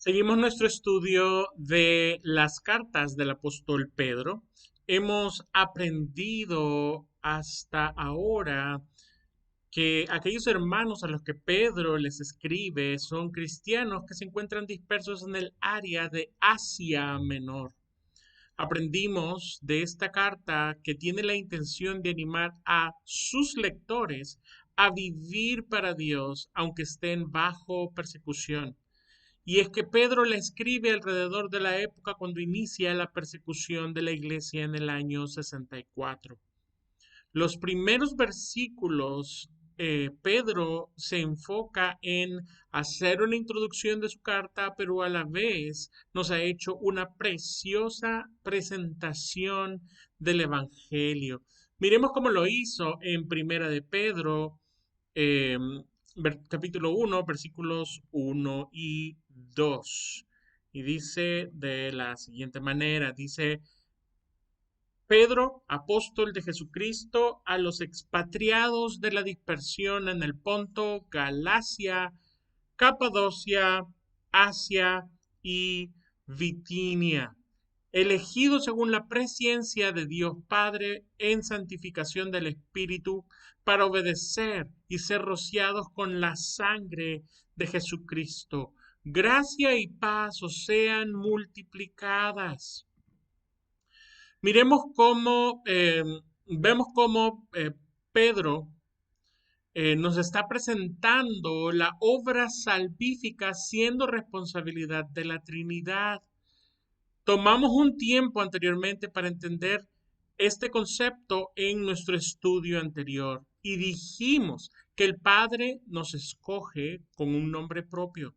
Seguimos nuestro estudio de las cartas del apóstol Pedro. Hemos aprendido hasta ahora que aquellos hermanos a los que Pedro les escribe son cristianos que se encuentran dispersos en el área de Asia Menor. Aprendimos de esta carta que tiene la intención de animar a sus lectores a vivir para Dios aunque estén bajo persecución. Y es que Pedro la escribe alrededor de la época cuando inicia la persecución de la iglesia en el año 64. Los primeros versículos, Pedro se enfoca en hacer una introducción de su carta, pero a la vez nos ha hecho una preciosa presentación del Evangelio. Miremos cómo lo hizo en Primera de Pedro, eh, capítulo 1, versículos 1 y 2. Y dice de la siguiente manera, dice, Pedro, apóstol de Jesucristo, a los expatriados de la dispersión en el Ponto, Galacia, Capadocia, Asia y Bitinia, elegidos según la presciencia de Dios Padre en santificación del Espíritu, para obedecer y ser rociados con la sangre de Jesucristo. Gracia y paz os sean multiplicadas. Miremos cómo, vemos cómo Pedro nos está presentando la obra salvífica siendo responsabilidad de la Trinidad. Tomamos un tiempo anteriormente para entender este concepto en nuestro estudio anterior y dijimos que el Padre nos escoge con un nombre propio.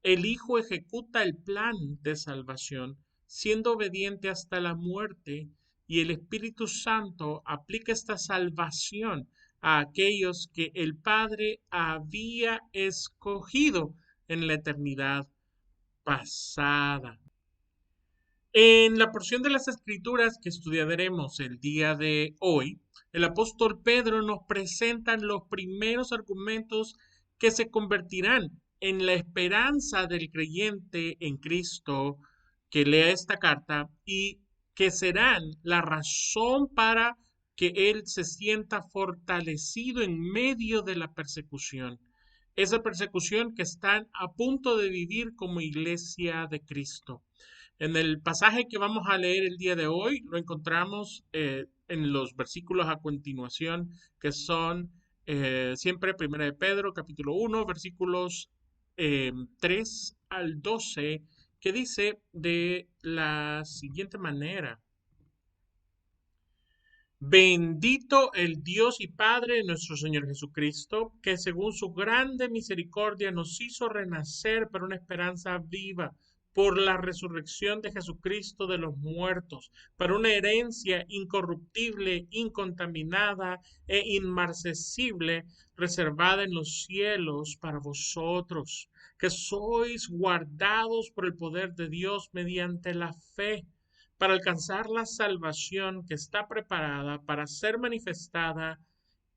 El Hijo ejecuta el plan de salvación, siendo obediente hasta la muerte, y el Espíritu Santo aplica esta salvación a aquellos que el Padre había escogido en la eternidad pasada. En la porción de las Escrituras que estudiaremos el día de hoy, el apóstol Pedro nos presenta los primeros argumentos que se convertirán en la esperanza del creyente en Cristo que lea esta carta y que serán la razón para que él se sienta fortalecido en medio de la persecución. Esa persecución que están a punto de vivir como iglesia de Cristo. En el pasaje que vamos a leer el día de hoy, lo encontramos en los versículos a continuación, que son siempre Primera de Pedro, capítulo 1, versículos 3 al 12, que dice de la siguiente manera. Bendito el Dios y Padre de nuestro Señor Jesucristo, que según su grande misericordia nos hizo renacer para una esperanza viva por la resurrección de Jesucristo de los muertos, para una herencia incorruptible, incontaminada e inmarcesible, reservada en los cielos para vosotros, que sois guardados por el poder de Dios mediante la fe para alcanzar la salvación que está preparada para ser manifestada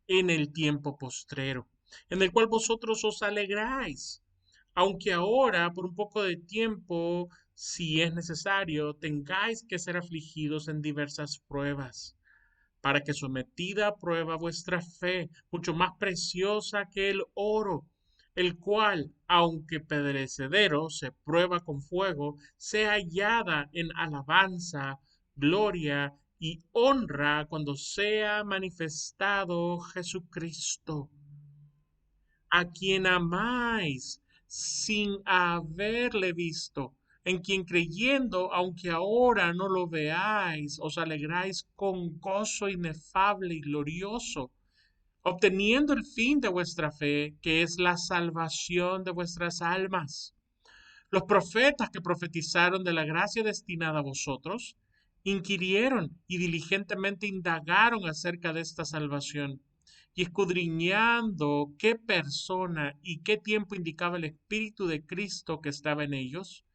en el tiempo postrero, en el cual vosotros os alegráis, aunque ahora por un poco de tiempo, si es necesario, tengáis que ser afligidos en diversas pruebas, para que sometida a prueba vuestra fe, mucho más preciosa que el oro, el cual, aunque perecedero, se prueba con fuego, sea hallada en alabanza, gloria y honra cuando sea manifestado Jesucristo, a quien amáis sin haberle visto, en quien creyendo, aunque ahora no lo veáis, os alegráis con gozo inefable y glorioso, obteniendo el fin de vuestra fe, que es la salvación de vuestras almas. Los profetas que profetizaron de la gracia destinada a vosotros, inquirieron y diligentemente indagaron acerca de esta salvación, y escudriñando qué persona y qué tiempo indicaba el Espíritu de Cristo que estaba en ellos,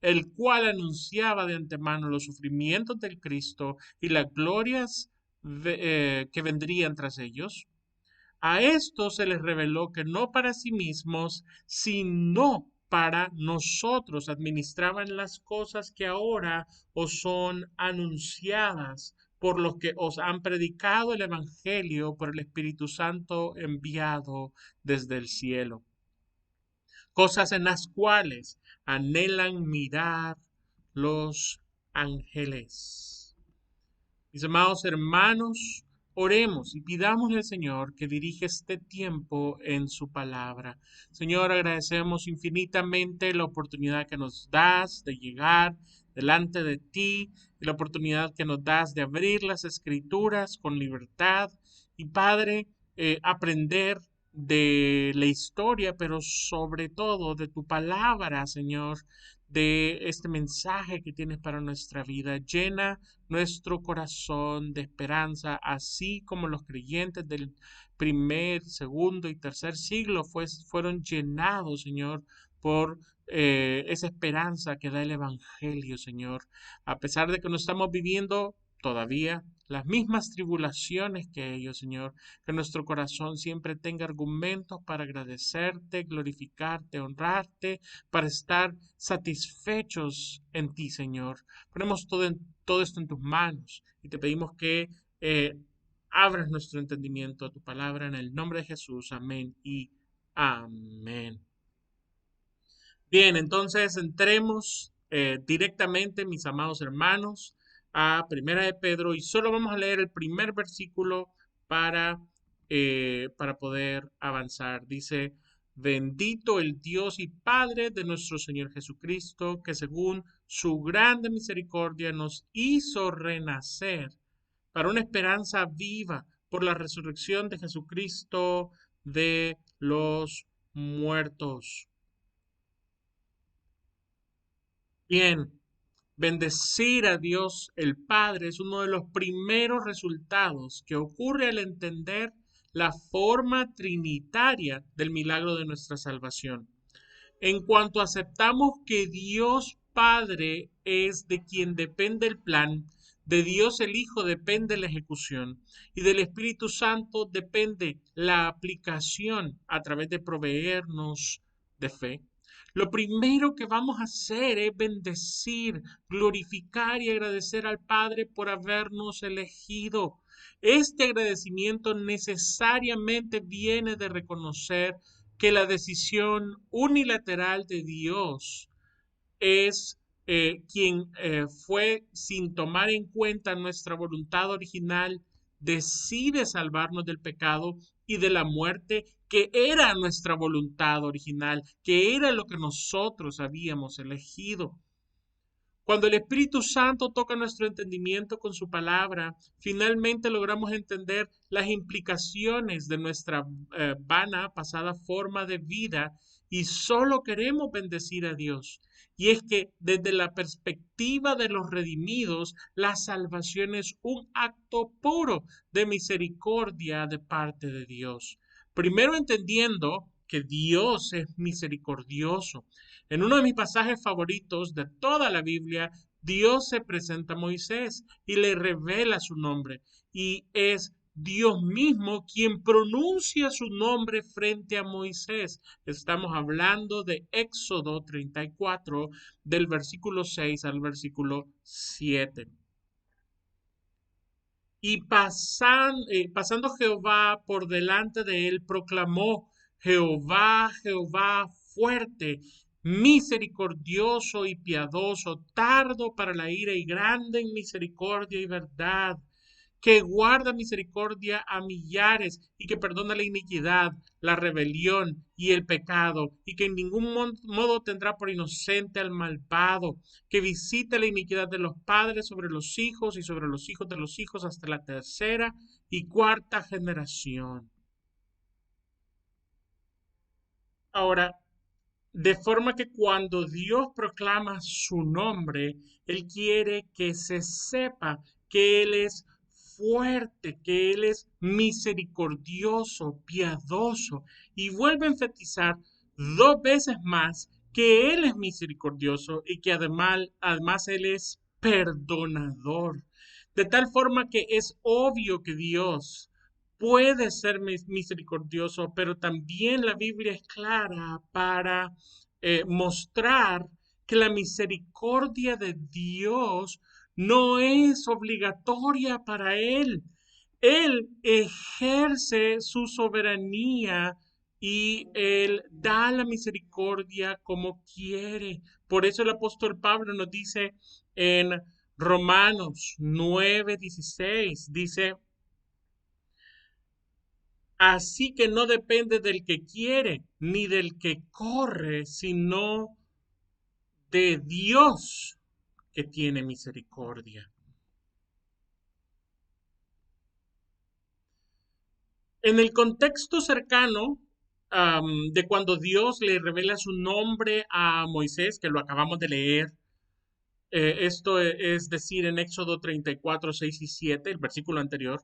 el cual anunciaba de antemano los sufrimientos del Cristo y las glorias que vendrían tras ellos, a esto se les reveló que no para sí mismos, sino para nosotros, administraban las cosas que ahora os son anunciadas por los que os han predicado el Evangelio por el Espíritu Santo enviado desde el cielo. Cosas en las cuales anhelan mirar los ángeles. Mis amados hermanos, oremos y pidamos al Señor que dirija este tiempo en su palabra. Señor, agradecemos infinitamente la oportunidad que nos das de llegar delante de ti y la oportunidad que nos das de abrir las escrituras con libertad y, Padre, aprender de la historia, pero sobre todo de tu palabra, Señor, de este mensaje que tienes para nuestra vida. Llena nuestro corazón de esperanza, así como los creyentes del primer, segundo y tercer siglo fueron llenados, Señor, por esa esperanza que da el Evangelio, Señor. A pesar de que no estamos viviendo todavía las mismas tribulaciones que ellos, Señor, que nuestro corazón siempre tenga argumentos para agradecerte, glorificarte, honrarte, para estar satisfechos en ti, Señor. Ponemos todo esto en tus manos y te pedimos que abras nuestro entendimiento a tu palabra en el nombre de Jesús. Amén y amén. Bien, entonces entremos directamente, mis amados hermanos, a Primera de Pedro y solo vamos a leer el primer versículo para poder avanzar. Dice, bendito el Dios y Padre de nuestro Señor Jesucristo, que según su grande misericordia nos hizo renacer para una esperanza viva por la resurrección de Jesucristo de los muertos. Bien, bendecir a Dios el Padre es uno de los primeros resultados que ocurre al entender la forma trinitaria del milagro de nuestra salvación. En cuanto aceptamos que Dios Padre es de quien depende el plan, de Dios el Hijo depende la ejecución y del Espíritu Santo depende la aplicación a través de proveernos de fe. Lo primero que vamos a hacer es bendecir, glorificar y agradecer al Padre por habernos elegido. Este agradecimiento necesariamente viene de reconocer que la decisión unilateral de Dios es quien fue, sin tomar en cuenta nuestra voluntad original, decide salvarnos del pecado y de la muerte, que era nuestra voluntad original, que era lo que nosotros habíamos elegido. Cuando el Espíritu Santo toca nuestro entendimiento con su palabra, finalmente logramos entender las implicaciones de nuestra vana pasada forma de vida y solo queremos bendecir a Dios. Y es que desde la perspectiva de los redimidos, la salvación es un acto puro de misericordia de parte de Dios. Primero entendiendo que Dios es misericordioso. En uno de mis pasajes favoritos de toda la Biblia, Dios se presenta a Moisés y le revela su nombre. Y es Dios mismo quien pronuncia su nombre frente a Moisés. Estamos hablando de Éxodo 34, del versículo 6 al versículo 7. Y pasando Jehová por delante de él, proclamó, Jehová, Jehová, fuerte, misericordioso y piadoso, tardo para la ira y grande en misericordia y verdad, que guarda misericordia a millares y que perdona la iniquidad, la rebelión y el pecado, y que en ningún modo tendrá por inocente al malvado, que visite la iniquidad de los padres sobre los hijos y sobre los hijos de los hijos hasta la tercera y cuarta generación. Ahora, de forma que cuando Dios proclama su nombre, Él quiere que se sepa que Él es fuerte, que Él es misericordioso, piadoso, y vuelve a enfatizar dos veces más que Él es misericordioso y que además Él es perdonador. De tal forma que es obvio que Dios puede ser misericordioso, pero también la Biblia es clara para mostrar que la misericordia de Dios no es obligatoria para Él. Él ejerce su soberanía y Él da la misericordia como quiere. Por eso el apóstol Pablo nos dice en Romanos 9:16, dice, así que no depende del que quiere ni del que corre, sino de Dios que tiene misericordia. En el contexto cercano de cuando Dios le revela su nombre a Moisés, que lo acabamos de leer, esto es decir, en Éxodo 34, 6 y 7, el versículo anterior,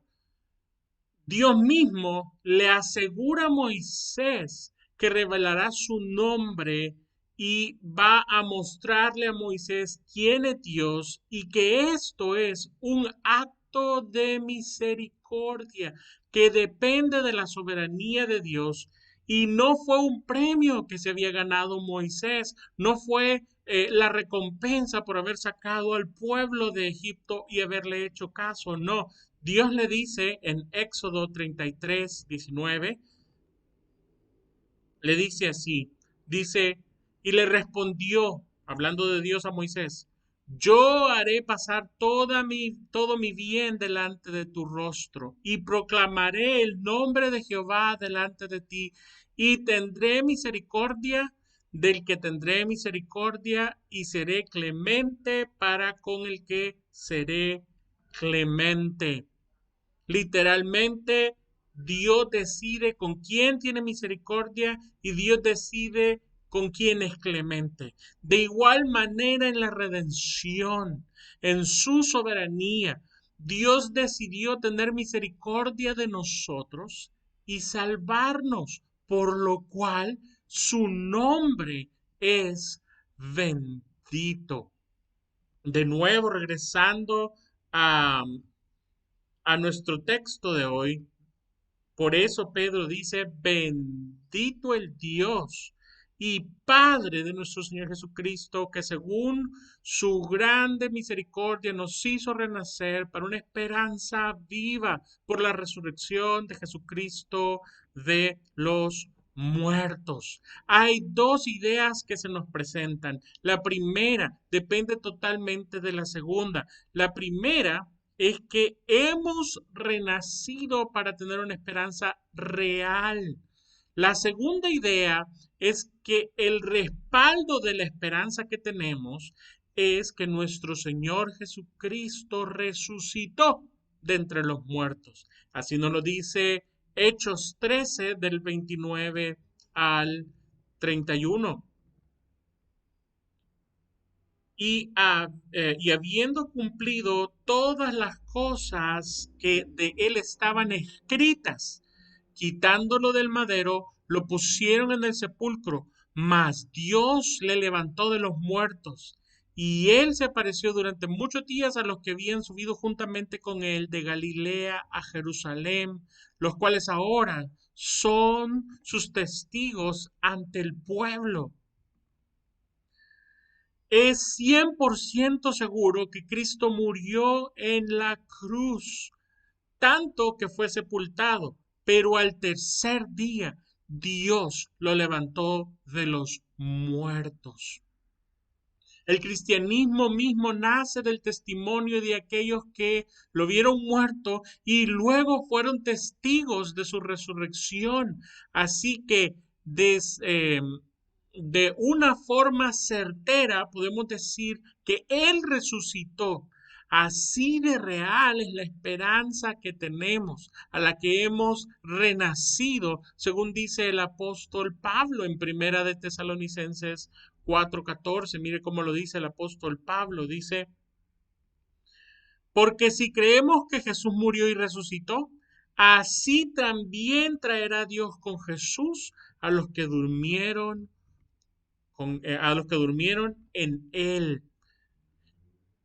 Dios mismo le asegura a Moisés que revelará su nombre y va a mostrarle a Moisés quién es Dios y que esto es un acto de misericordia que depende de la soberanía de Dios y no fue un premio que se había ganado Moisés, no fue la recompensa por haber sacado al pueblo de Egipto y haberle hecho caso, no. Dios le dice en Éxodo 33:19, le dice así, dice, y le respondió, hablando de Dios a Moisés, yo haré pasar todo mi bien delante de tu rostro y proclamaré el nombre de Jehová delante de ti y tendré misericordia del que tendré misericordia y seré clemente para con el que seré clemente. Literalmente, Dios decide con quién tiene misericordia y Dios decide con quién es clemente. De igual manera en la redención, en su soberanía, Dios decidió tener misericordia de nosotros y salvarnos, por lo cual su nombre es bendito. De nuevo, regresando a, a nuestro texto de hoy, por eso Pedro dice, bendito el Dios y Padre de nuestro Señor Jesucristo, que según su grande misericordia nos hizo renacer para una esperanza viva por la resurrección de Jesucristo de los muertos. Hay dos ideas que se nos presentan. La primera depende totalmente de la segunda. La primera es que hemos renacido para tener una esperanza real. La segunda idea es que el respaldo de la esperanza que tenemos es que nuestro Señor Jesucristo resucitó de entre los muertos. Así nos lo dice Hechos 13 del 29 al 31. Y habiendo cumplido todas las cosas que de él estaban escritas, quitándolo del madero, lo pusieron en el sepulcro, mas Dios le levantó de los muertos. Y él se apareció durante muchos días a los que habían subido juntamente con él de Galilea a Jerusalén, los cuales ahora son sus testigos ante el pueblo. Es 100% seguro que Cristo murió en la cruz, tanto que fue sepultado, pero al tercer día Dios lo levantó de los muertos. El cristianismo mismo nace del testimonio de aquellos que lo vieron muerto y luego fueron testigos de su resurrección. Así que de una forma certera podemos decir que Él resucitó. Así de real es la esperanza que tenemos, a la que hemos renacido, según dice el apóstol Pablo en Primera de Tesalonicenses 4:14. Mire cómo lo dice el apóstol Pablo. Dice, porque si creemos que Jesús murió y resucitó, así también traerá Dios con Jesús a los que durmieron a los que durmieron en él.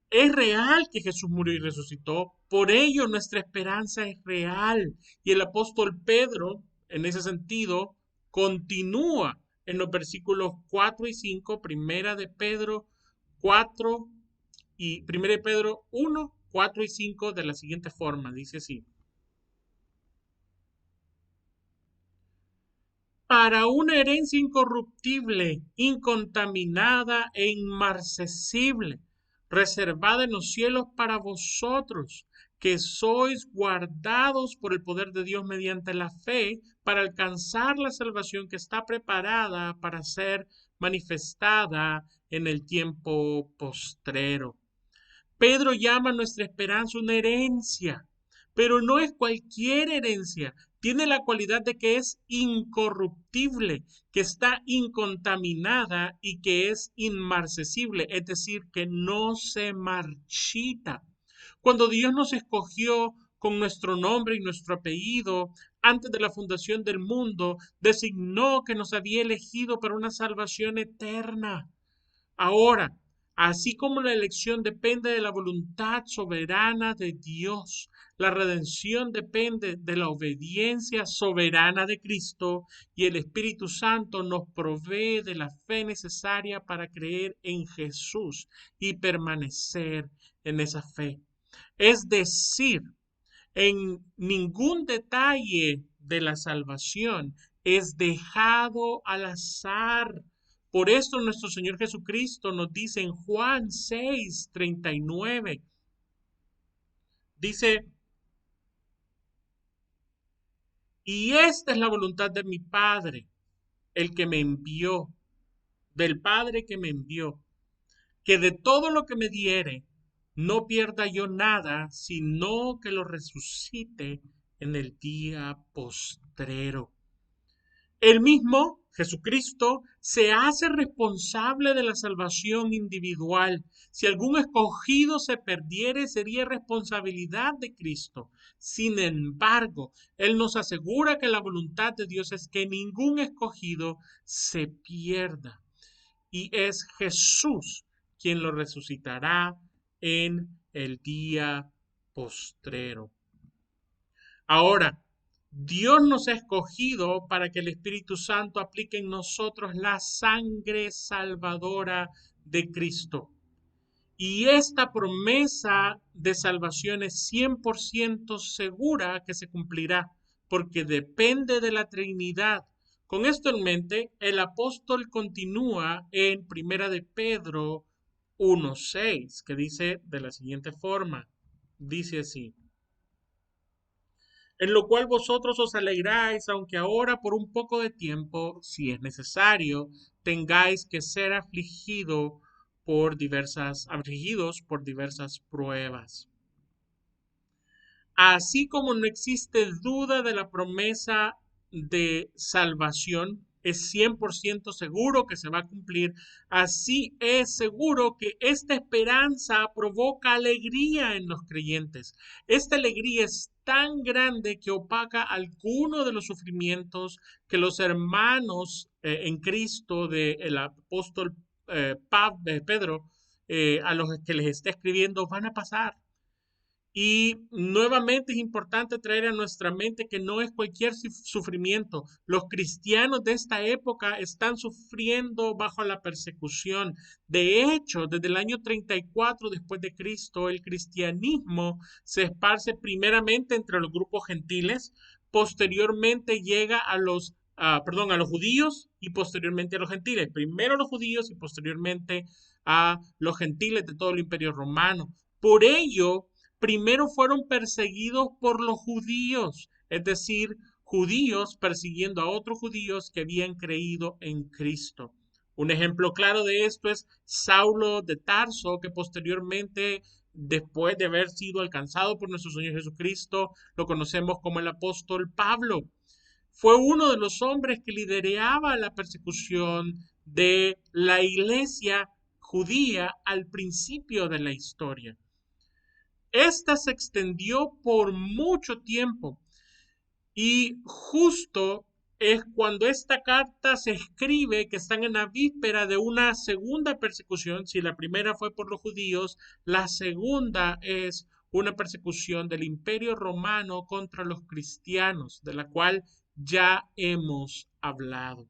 Es real que Jesús murió y resucitó, Por ello nuestra esperanza es real. Y el apóstol Pedro, en ese sentido, continúa en los versículos 4 y 5, primera de Pedro 4 y primera de Pedro 1, 4 y 5 de la siguiente forma. Dice así: para una herencia incorruptible, incontaminada e inmarcesible, reservada en los cielos para vosotros, que sois guardados por el poder de Dios mediante la fe, para alcanzar la salvación que está preparada para ser manifestada en el tiempo postrero. Pedro llama a nuestra esperanza una herencia, pero no es cualquier herencia. Tiene la cualidad de que es incorruptible, que está incontaminada y que es inmarcesible, es decir, que no se marchita. Cuando Dios nos escogió con nuestro nombre y nuestro apellido antes de la fundación del mundo, designó que nos había elegido para una salvación eterna. Ahora, así como la elección depende de la voluntad soberana de Dios, la redención depende de la obediencia soberana de Cristo y el Espíritu Santo nos provee de la fe necesaria para creer en Jesús y permanecer en esa fe. Es decir, en ningún detalle de la salvación es dejado al azar. Por esto nuestro Señor Jesucristo nos dice en Juan 6:39, dice, y esta es la voluntad de mi Padre, el que me envió, del Padre que me envió, que de todo lo que me diere, no pierda yo nada, sino que lo resucite en el día postrero. El mismo, Jesucristo, se hace responsable de la salvación individual. Si algún escogido se perdiere, sería responsabilidad de Cristo. Sin embargo, Él nos asegura que la voluntad de Dios es que ningún escogido se pierda. Y es Jesús quien lo resucitará en el día postrero. Ahora, Dios nos ha escogido para que el Espíritu Santo aplique en nosotros la sangre salvadora de Cristo. Y esta promesa de salvación es 100% segura que se cumplirá, porque depende de la Trinidad. Con esto en mente, el apóstol continúa en Primera de Pedro 1:6, que dice de la siguiente forma, dice así: en lo cual vosotros os alegráis, aunque ahora por un poco de tiempo, si es necesario, tengáis que ser afligidos por diversas pruebas. Así como no existe duda de la promesa de salvación, es 100% seguro que se va a cumplir. Así es seguro que esta esperanza provoca alegría en los creyentes. Esta alegría es tan grande que opaca alguno de los sufrimientos que los hermanos en Cristo del apóstol Pedro, a los que les está escribiendo, van a pasar. Y nuevamente es importante traer a nuestra mente que no es cualquier sufrimiento. Los cristianos de esta época están sufriendo bajo la persecución. De hecho, desde el año 34 después de Cristo, el cristianismo se esparce primeramente entre los grupos gentiles, posteriormente llega a a los judíos y posteriormente a los gentiles. Primero a los judíos y posteriormente a los gentiles de todo el imperio romano. Por ello, primero fueron perseguidos por los judíos, es decir, judíos persiguiendo a otros judíos que habían creído en Cristo. Un ejemplo claro de esto es Saulo de Tarso, que posteriormente, después de haber sido alcanzado por nuestro Señor Jesucristo, lo conocemos como el apóstol Pablo. Fue uno de los hombres que lideraba la persecución de la iglesia judía al principio de la historia. Esta se extendió por mucho tiempo y justo es cuando esta carta se escribe que están en la víspera de una segunda persecución. Si la primera fue por los judíos, la segunda es una persecución del Imperio Romano contra los cristianos, de la cual ya hemos hablado.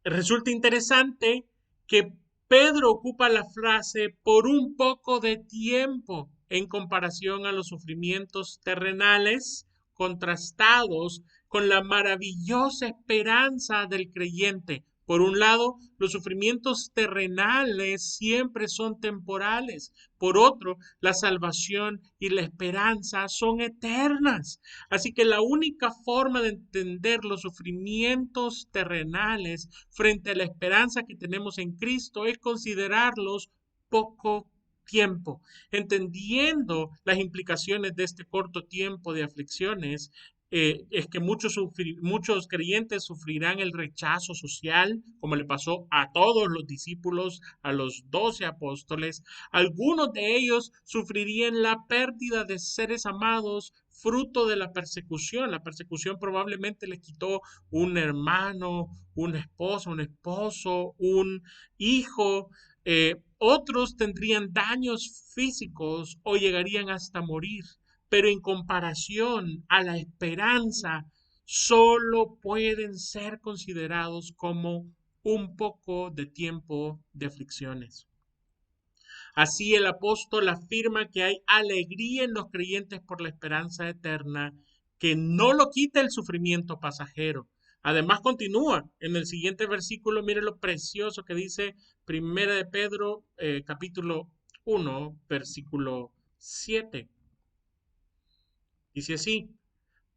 Resulta interesante que Pedro ocupa la frase por un poco de tiempo en comparación a los sufrimientos terrenales contrastados con la maravillosa esperanza del creyente. Por un lado, los sufrimientos terrenales siempre son temporales. Por otro, la salvación y la esperanza son eternas. Así que la única forma de entender los sufrimientos terrenales frente a la esperanza que tenemos en Cristo es considerarlos poco tiempo, entendiendo las implicaciones de este corto tiempo de aflicciones. Es que muchos creyentes sufrirán el rechazo social, como le pasó a todos los discípulos, a los 12 apóstoles. Algunos de ellos sufrirían la pérdida de seres amados fruto de la persecución. La persecución probablemente les quitó un hermano, una esposa, un esposo, un hijo. Otros tendrían daños físicos o llegarían hasta morir. Pero en comparación a la esperanza, solo pueden ser considerados como un poco de tiempo de aflicciones. Así el apóstol afirma que hay alegría en los creyentes por la esperanza eterna, que no lo quita el sufrimiento pasajero. Además continúa en el siguiente versículo, mire lo precioso que dice Primera de Pedro, capítulo 1, versículo 7. Dice así: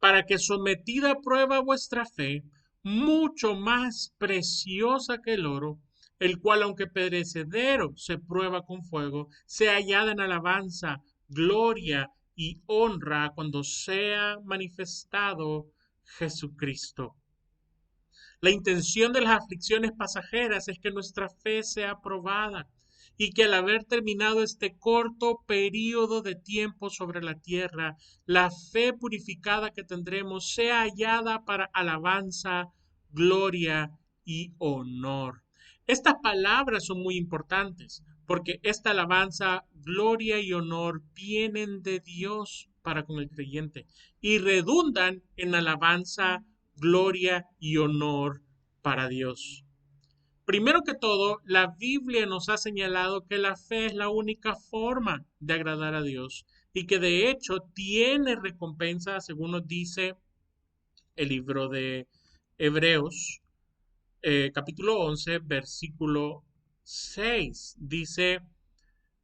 para que sometida a prueba vuestra fe, mucho más preciosa que el oro, el cual aunque perecedero se prueba con fuego, sea hallada en alabanza, gloria y honra cuando sea manifestado Jesucristo. La intención de las aflicciones pasajeras es que nuestra fe sea probada y que al haber terminado este corto periodo de tiempo sobre la tierra, la fe purificada que tendremos sea hallada para alabanza, gloria y honor. Estas palabras son muy importantes porque esta alabanza, gloria y honor vienen de Dios para con el creyente y redundan en alabanza, gloria y honor para Dios. Primero que todo, la Biblia nos ha señalado que la fe es la única forma de agradar a Dios y que de hecho tiene recompensa, según nos dice el libro de Hebreos, capítulo 11, versículo 6. Dice: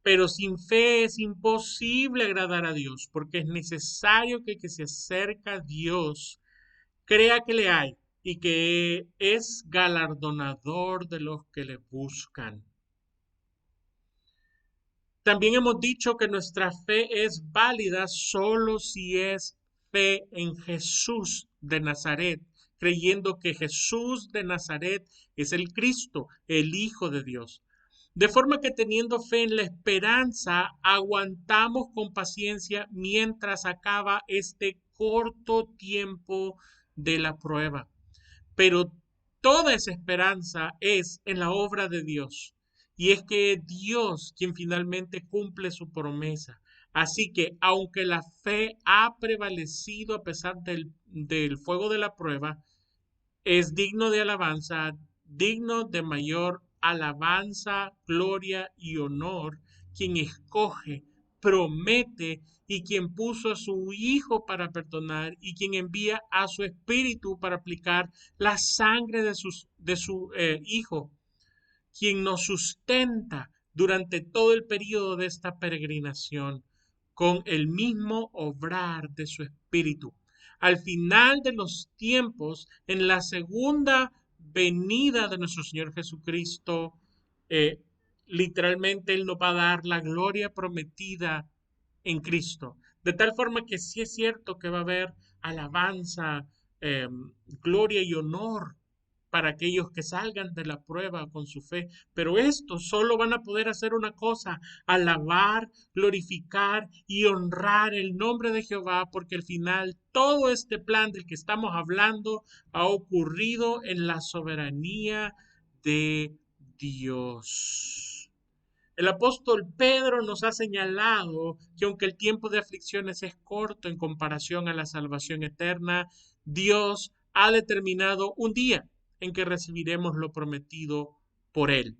pero sin fe es imposible agradar a Dios, porque es necesario que el que se acerca a Dios crea que le hay y que es galardonador de los que le buscan. También hemos dicho que nuestra fe es válida solo si es fe en Jesús de Nazaret, creyendo que Jesús de Nazaret es el Cristo, el Hijo de Dios. De forma que teniendo fe en la esperanza, aguantamos con paciencia mientras acaba este corto tiempo de la prueba. Pero toda esa esperanza es en la obra de Dios. Y es que Dios quien finalmente cumple su promesa. Así que aunque la fe ha prevalecido a pesar del fuego de la prueba, es digno de alabanza, digno de mayor alabanza, gloria y honor, quien escoge, promete y quien puso a su Hijo para perdonar y quien envía a su Espíritu para aplicar la sangre de su Hijo, quien nos sustenta durante todo el periodo de esta peregrinación con el mismo obrar de su Espíritu. Al final de los tiempos, en la segunda venida de nuestro Señor Jesucristo, eh, literalmente Él nos va a dar la gloria prometida en Cristo. De tal forma que sí es cierto que va a haber alabanza, eh, gloria y honor para aquellos que salgan de la prueba con su fe. Pero estos solo van a poder hacer una cosa: alabar, glorificar y honrar el nombre de Jehová, porque al final todo este plan del que estamos hablando ha ocurrido en la soberanía de Dios. El apóstol Pedro nos ha señalado que aunque el tiempo de aflicciones es corto en comparación a la salvación eterna, Dios ha determinado un día en que recibiremos lo prometido por Él.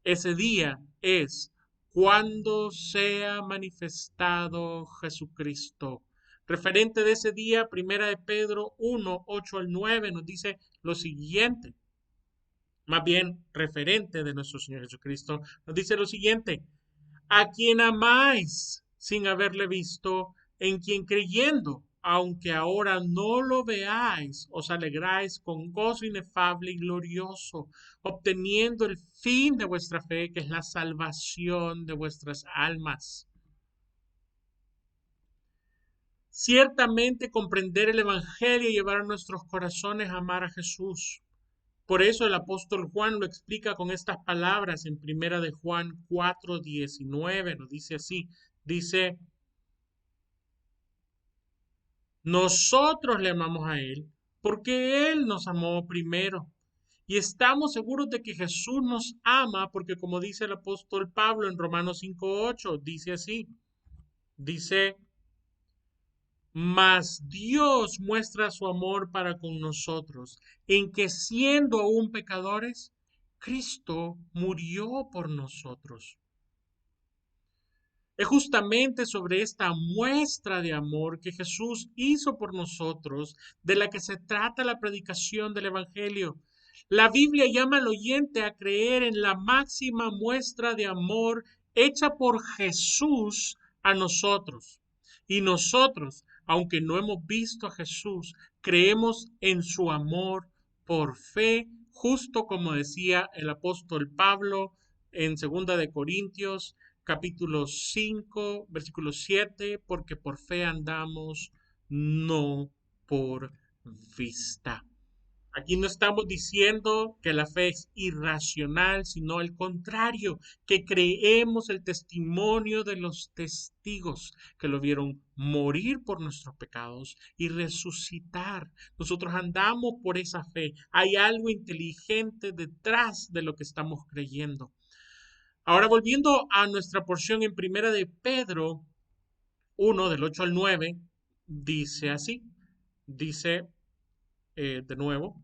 Ese día es cuando sea manifestado Jesucristo. Referente de ese día, primera de Pedro 1, 8 al 9 nos dice lo siguiente, más bien referente de nuestro Señor Jesucristo, nos dice lo siguiente, a quien amáis sin haberle visto, en quien creyendo, aunque ahora no lo veáis, os alegráis con gozo inefable y glorioso, obteniendo el fin de vuestra fe, que es la salvación de vuestras almas. Ciertamente comprender el Evangelio y llevar a nuestros corazones a amar a Jesús. Por eso el apóstol Juan lo explica con estas palabras en primera de Juan 4:19, nos dice así, dice, nosotros le amamos a Él porque Él nos amó primero. Y estamos seguros de que Jesús nos ama porque como dice el apóstol Pablo en Romanos 5:8, dice así, dice, mas Dios muestra su amor para con nosotros, en que siendo aún pecadores, Cristo murió por nosotros. Es justamente sobre esta muestra de amor que Jesús hizo por nosotros de la que se trata la predicación del Evangelio. La Biblia llama al oyente a creer en la máxima muestra de amor hecha por Jesús a nosotros. Y nosotros, aunque no hemos visto a Jesús, creemos en su amor por fe, justo como decía el apóstol Pablo en 2 Corintios capítulo 5, versículo 7, porque por fe andamos, no por vista. Aquí no estamos diciendo que la fe es irracional, sino al contrario, que creemos el testimonio de los testigos que lo vieron morir por nuestros pecados y resucitar. Nosotros andamos por esa fe. Hay algo inteligente detrás de lo que estamos creyendo. Ahora volviendo a nuestra porción en primera de Pedro 1, del 8 al 9, dice así, dice de nuevo,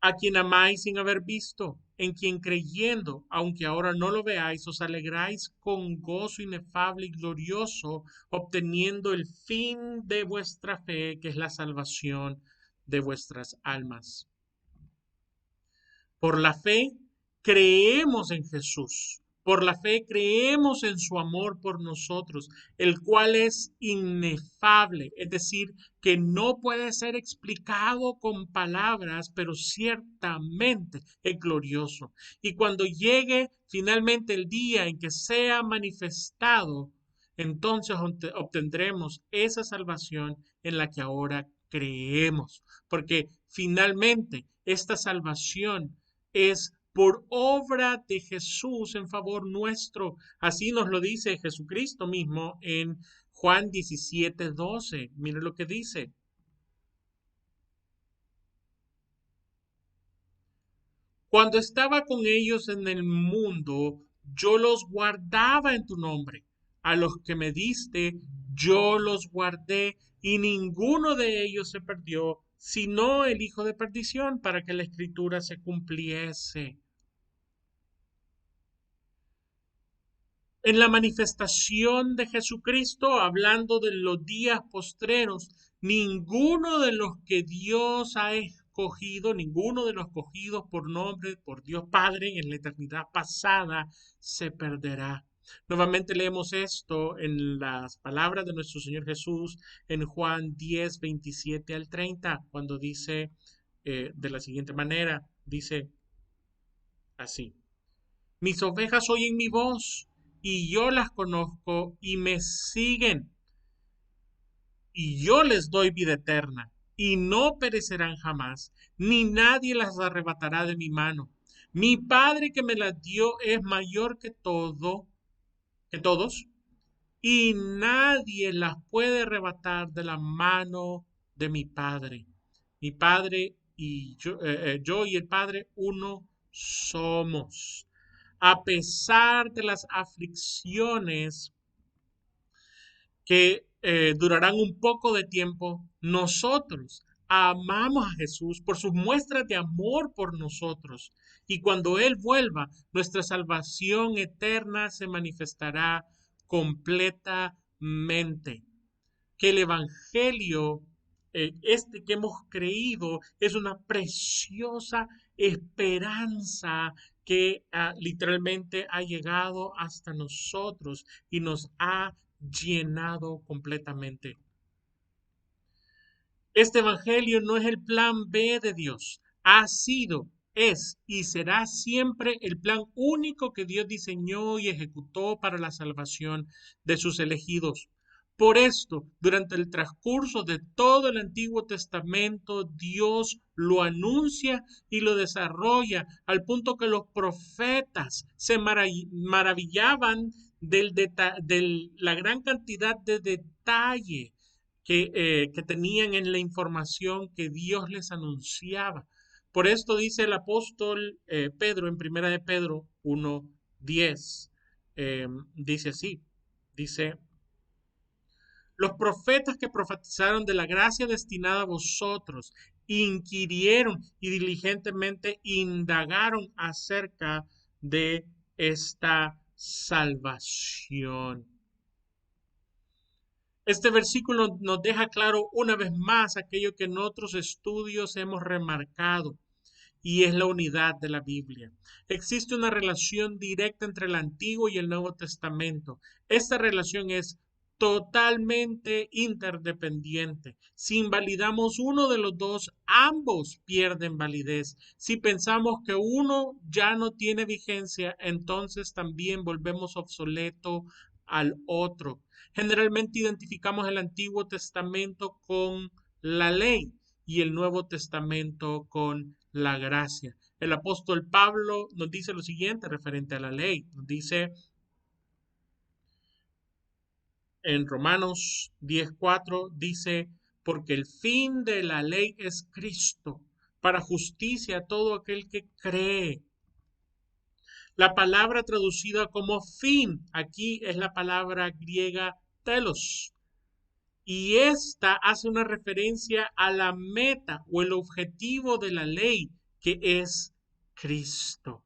a quien amáis sin haber visto, en quien creyendo, aunque ahora no lo veáis, os alegráis con gozo inefable y glorioso, obteniendo el fin de vuestra fe, que es la salvación de vuestras almas. Por la fe creemos en Jesús. Por la fe creemos en su amor por nosotros, el cual es inefable, es decir, que no puede ser explicado con palabras, pero ciertamente es glorioso. Y cuando llegue finalmente el día en que sea manifestado, entonces obtendremos esa salvación en la que ahora creemos, porque finalmente esta salvación es por obra de Jesús en favor nuestro. Así nos lo dice Jesucristo mismo en Juan 17:12. Mire lo que dice. Cuando estaba con ellos en el mundo, yo los guardaba en tu nombre. A los que me diste, yo los guardé y ninguno de ellos se perdió, sino el hijo de perdición, para que la escritura se cumpliese. En la manifestación de Jesucristo, hablando de los días postreros, ninguno de los que Dios ha escogido, ninguno de los cogidos por nombre, por Dios Padre en la eternidad pasada, se perderá. Nuevamente leemos esto en las palabras de nuestro Señor Jesús en Juan 10, 27 al 30, cuando dice de la siguiente manera, dice así. Mis ovejas oyen mi voz y yo las conozco y me siguen y yo les doy vida eterna y no perecerán jamás, ni nadie las arrebatará de mi mano. Mi Padre que me las dio es mayor que todos, y nadie las puede arrebatar de la mano de mi Padre. Mi Padre y yo y el Padre uno somos. a pesar de las aflicciones que durarán un poco de tiempo, nosotros amamos a Jesús por sus muestras de amor por nosotros. Y cuando Él vuelva, nuestra salvación eterna se manifestará completamente. Que el Evangelio, este que hemos creído, es una preciosa esperanza que literalmente ha llegado hasta nosotros y nos ha llenado completamente. Este Evangelio no es el plan B de Dios. Ha sido, es y será siempre el plan único que Dios diseñó y ejecutó para la salvación de sus elegidos. Por esto, durante el transcurso de todo el Antiguo Testamento, Dios lo anuncia y lo desarrolla al punto que los profetas se maravillaban de la gran cantidad de detalle que tenían en la información que Dios les anunciaba. Por esto dice el apóstol Pedro en Primera de Pedro 1:10, dice así, dice, los profetas que profetizaron de la gracia destinada a vosotros inquirieron y diligentemente indagaron acerca de esta salvación. Este versículo nos deja claro una vez más aquello que en otros estudios hemos remarcado, y es la unidad de la Biblia. Existe una relación directa entre el Antiguo y el Nuevo Testamento. Esta relación es totalmente interdependiente. Si invalidamos uno de los dos, ambos pierden validez. Si pensamos que uno ya no tiene vigencia, entonces también volvemos obsoleto al otro. Generalmente identificamos el Antiguo Testamento con la ley y el Nuevo Testamento con la gracia. El apóstol Pablo nos dice lo siguiente referente a la ley. Nos dice en Romanos 10:4, dice, porque el fin de la ley es Cristo, para justicia a todo aquel que cree. La palabra traducida como fin aquí es la palabra griega telos. Y esta hace una referencia a la meta o el objetivo de la ley, que es Cristo.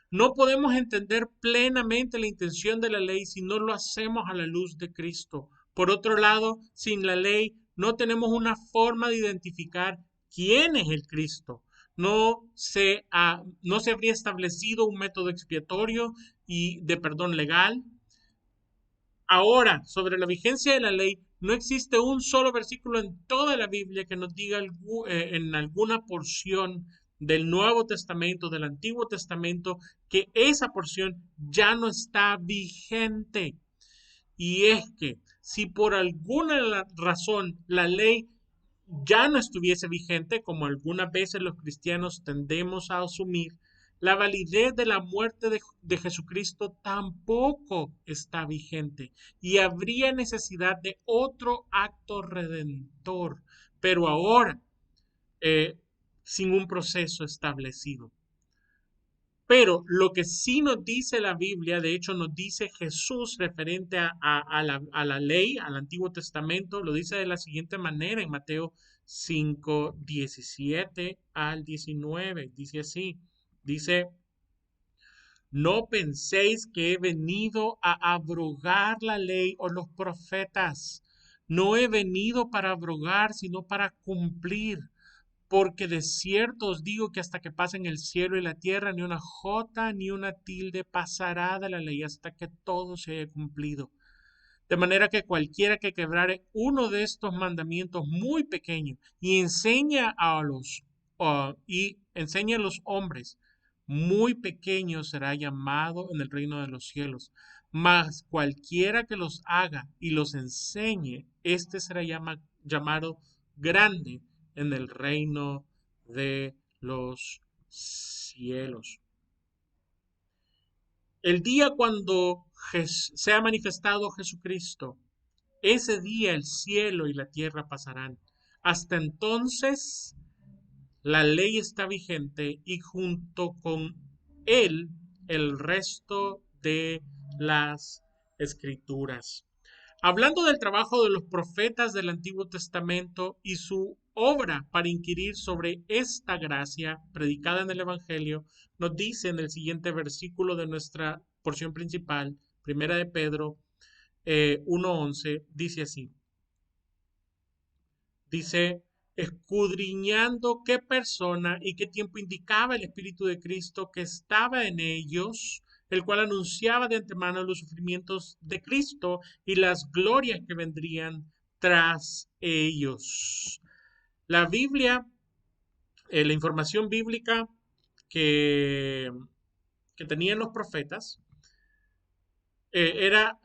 No podemos entender plenamente la intención de la ley si no lo hacemos a la luz de Cristo. Por otro lado, sin la ley no tenemos una forma de identificar quién es el Cristo. No se habría establecido un método expiatorio y de perdón legal. Ahora, sobre la vigencia de la ley, no existe un solo versículo en toda la Biblia que nos diga en alguna porción del Nuevo Testamento, del Antiguo Testamento, que esa porción ya no está vigente. Y es que si por alguna razón la ley ya no estuviese vigente, como algunas veces los cristianos tendemos a asumir, la validez de la muerte de Jesucristo tampoco está vigente y habría necesidad de otro acto redentor, pero ahora eh, sin un proceso establecido. Pero lo que sí nos dice la Biblia, de hecho nos dice Jesús referente a la ley, al Antiguo Testamento, lo dice de la siguiente manera en Mateo 5:17 al 19. Dice así, dice, no penséis que he venido a abrogar la ley o los profetas. No he venido para abrogar, sino para cumplir. Porque de cierto os digo que hasta que pasen el cielo y la tierra, ni una jota ni una tilde pasará de la ley hasta que todo se haya cumplido. De manera que cualquiera que quebrare uno de estos mandamientos muy pequeños y enseña a los hombres muy pequeños será llamado en el reino de los cielos. Mas cualquiera que los haga y los enseñe, este será llamado grande en el reino de los cielos. El día cuando sea manifestado Jesucristo, ese día el cielo y la tierra pasarán. Hasta entonces, la ley está vigente y junto con él, el resto de las escrituras. Hablando del trabajo de los profetas del Antiguo Testamento y su obra para inquirir sobre esta gracia predicada en el Evangelio, nos dice en el siguiente versículo de nuestra porción principal, Primera de Pedro 1:11, dice así. Dice, escudriñando qué persona y qué tiempo indicaba el Espíritu de Cristo que estaba en ellos, el cual anunciaba de antemano los sufrimientos de Cristo y las glorias que vendrían tras ellos. La Biblia, la información bíblica que, que tenían los profetas, era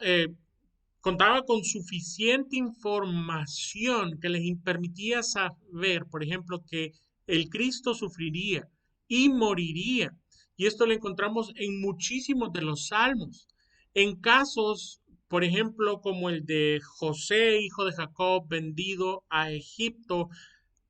contaba con suficiente información que les permitía saber, por ejemplo, que el Cristo sufriría y moriría. Y esto lo encontramos en muchísimos de los salmos. En casos, por ejemplo, como el de José, hijo de Jacob, vendido a Egipto,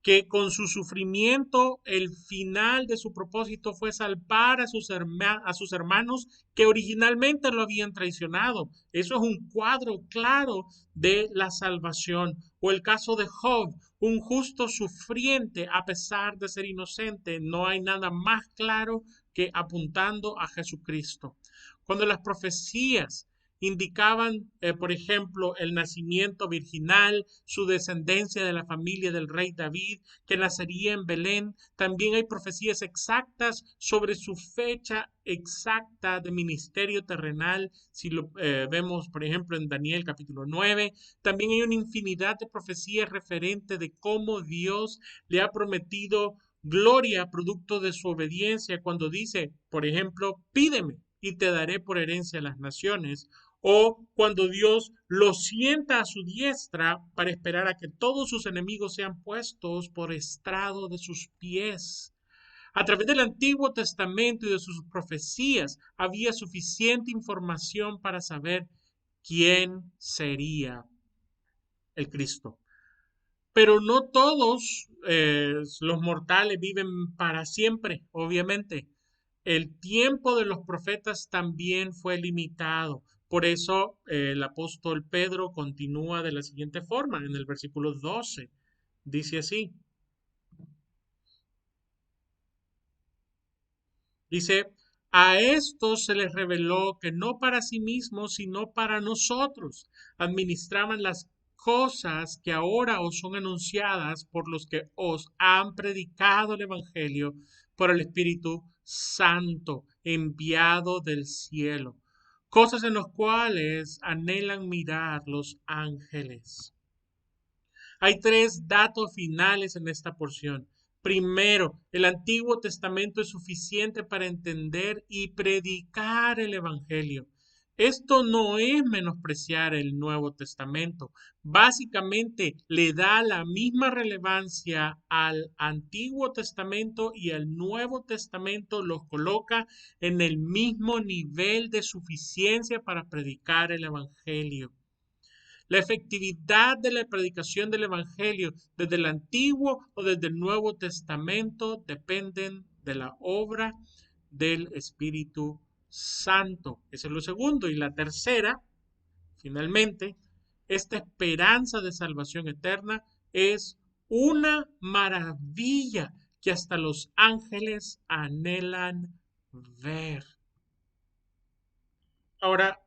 que con su sufrimiento el final de su propósito fue salvar a a sus hermanos que originalmente lo habían traicionado. Eso es un cuadro claro de la salvación. O el caso de Job, un justo sufriente a pesar de ser inocente. No hay nada más claro que apuntando a Jesucristo. Cuando las profecías indicaban, por ejemplo, el nacimiento virginal, su descendencia de la familia del rey David, que nacería en Belén. También hay profecías exactas sobre su fecha exacta de ministerio terrenal, si lo vemos, por ejemplo, en Daniel capítulo 9. También hay una infinidad de profecías referentes de cómo Dios le ha prometido gloria producto de su obediencia cuando dice, por ejemplo, pídeme y te daré por herencia a las naciones, o cuando Dios lo sienta a su diestra para esperar a que todos sus enemigos sean puestos por estrado de sus pies. A través del Antiguo Testamento y de sus profecías había suficiente información para saber quién sería el Cristo. Pero no todos los mortales viven para siempre, obviamente. El tiempo de los profetas también fue limitado. Por eso el apóstol Pedro continúa de la siguiente forma, en el versículo 12. Dice así. Dice, a estos se les reveló que no para sí mismos, sino para nosotros administraban las cosas que ahora os son anunciadas por los que os han predicado el Evangelio por el Espíritu Santo enviado del cielo, cosas en las cuales anhelan mirar los ángeles. Hay tres datos finales en esta porción. Primero, el Antiguo Testamento es suficiente para entender y predicar el Evangelio. Esto no es menospreciar el Nuevo Testamento. Básicamente le da la misma relevancia al Antiguo Testamento y al Nuevo Testamento, los coloca en el mismo nivel de suficiencia para predicar el Evangelio. La efectividad de la predicación del Evangelio desde el Antiguo o desde el Nuevo Testamento dependen de la obra del Espíritu Santo. Eso es lo segundo. Y la tercera, finalmente, esta esperanza de salvación eterna es una maravilla que hasta los ángeles anhelan ver. Ahora,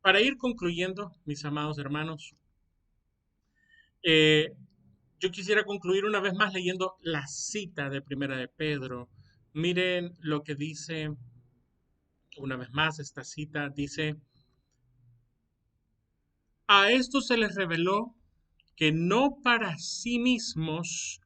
para ir concluyendo, mis amados hermanos, Eh, yo quisiera concluir una vez más leyendo la cita de Primera de Pedro. Miren lo que dice, una vez más, esta cita dice, a esto se les reveló que no para sí mismos,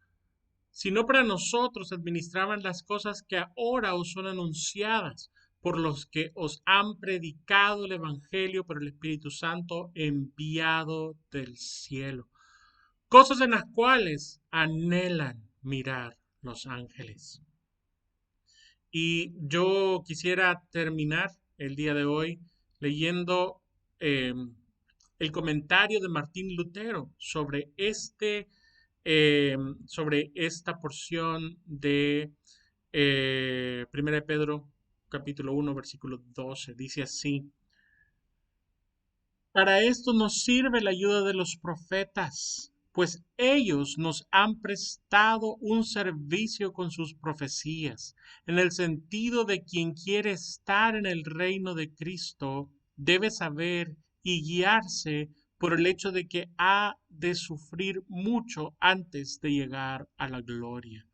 sino para nosotros administraban las cosas que ahora os son anunciadas por los que os han predicado el Evangelio por el Espíritu Santo enviado del cielo, cosas en las cuales anhelan mirar los ángeles. Y yo quisiera terminar el día de hoy leyendo eh, el comentario de Martín Lutero eh, sobre esta porción de 1 Pedro capítulo 1, versículo 12. Dice así: Para esto nos sirve la ayuda de los profetas, pues ellos nos han prestado un servicio con sus profecías, en el sentido de quien quiere estar en el reino de Cristo debe saber y guiarse por el hecho de que ha de sufrir mucho antes de llegar a la gloria.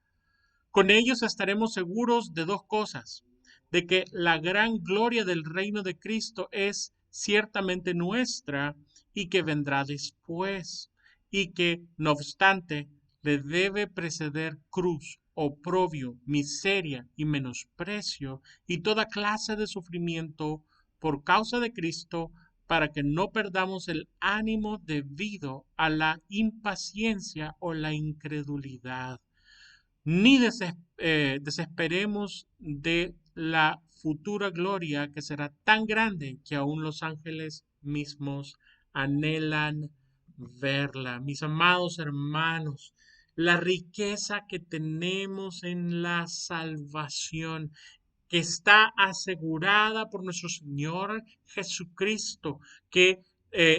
Con ellos estaremos seguros de dos cosas: de que la gran gloria del reino de Cristo es ciertamente nuestra y que vendrá después, y que, no obstante, le debe preceder cruz, oprobio, miseria y menosprecio y toda clase de sufrimiento por causa de Cristo, para que no perdamos el ánimo debido a la impaciencia o la incredulidad, ni desesperemos de la futura gloria que será tan grande que aún los ángeles mismos anhelan verla. Mis amados hermanos, la riqueza que tenemos en la salvación, que está asegurada por nuestro Señor Jesucristo, que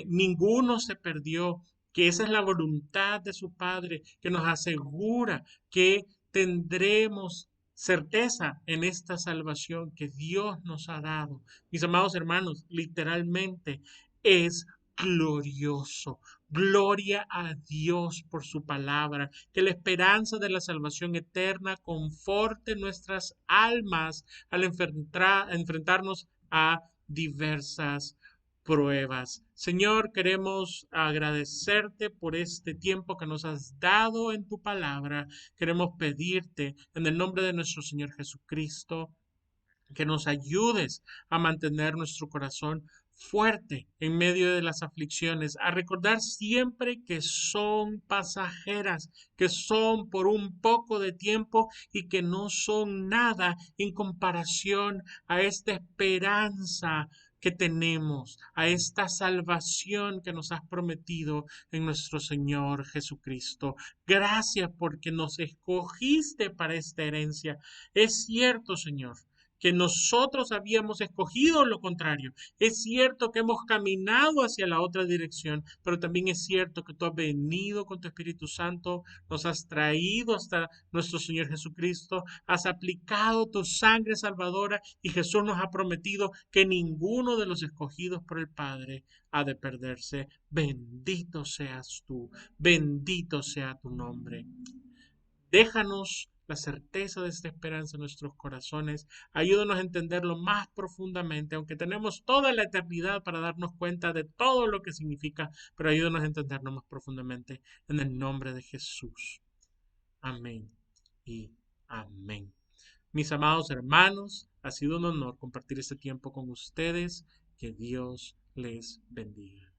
ninguno se perdió, que esa es la voluntad de su Padre, que nos asegura que tendremos certeza en esta salvación que Dios nos ha dado. Mis amados hermanos, literalmente es glorioso. Gloria a Dios por su palabra. Que la esperanza de la salvación eterna conforte nuestras almas al enfrentarnos a diversas pruebas. Señor, queremos agradecerte por este tiempo que nos has dado en tu palabra. Queremos pedirte en el nombre de nuestro Señor Jesucristo que nos ayudes a mantener nuestro corazón fuerte en medio de las aflicciones, a recordar siempre que son pasajeras, que son por un poco de tiempo y que no son nada en comparación a esta esperanza que tenemos, a esta salvación que nos has prometido en nuestro Señor Jesucristo. Gracias porque nos escogiste para esta herencia. Es cierto, Señor, que nosotros habíamos escogido lo contrario. Es cierto que hemos caminado hacia la otra dirección, pero también es cierto que tú has venido con tu Espíritu Santo, nos has traído hasta nuestro Señor Jesucristo, has aplicado tu sangre salvadora y Jesús nos ha prometido que ninguno de los escogidos por el Padre ha de perderse. Bendito seas tú, bendito sea tu nombre. Déjanos la certeza de esta esperanza en nuestros corazones. Ayúdanos a entenderlo más profundamente, aunque tenemos toda la eternidad para darnos cuenta de todo lo que significa, pero ayúdanos a entenderlo más profundamente en el nombre de Jesús. Amén y amén. Mis amados hermanos, ha sido un honor compartir este tiempo con ustedes. Que Dios les bendiga.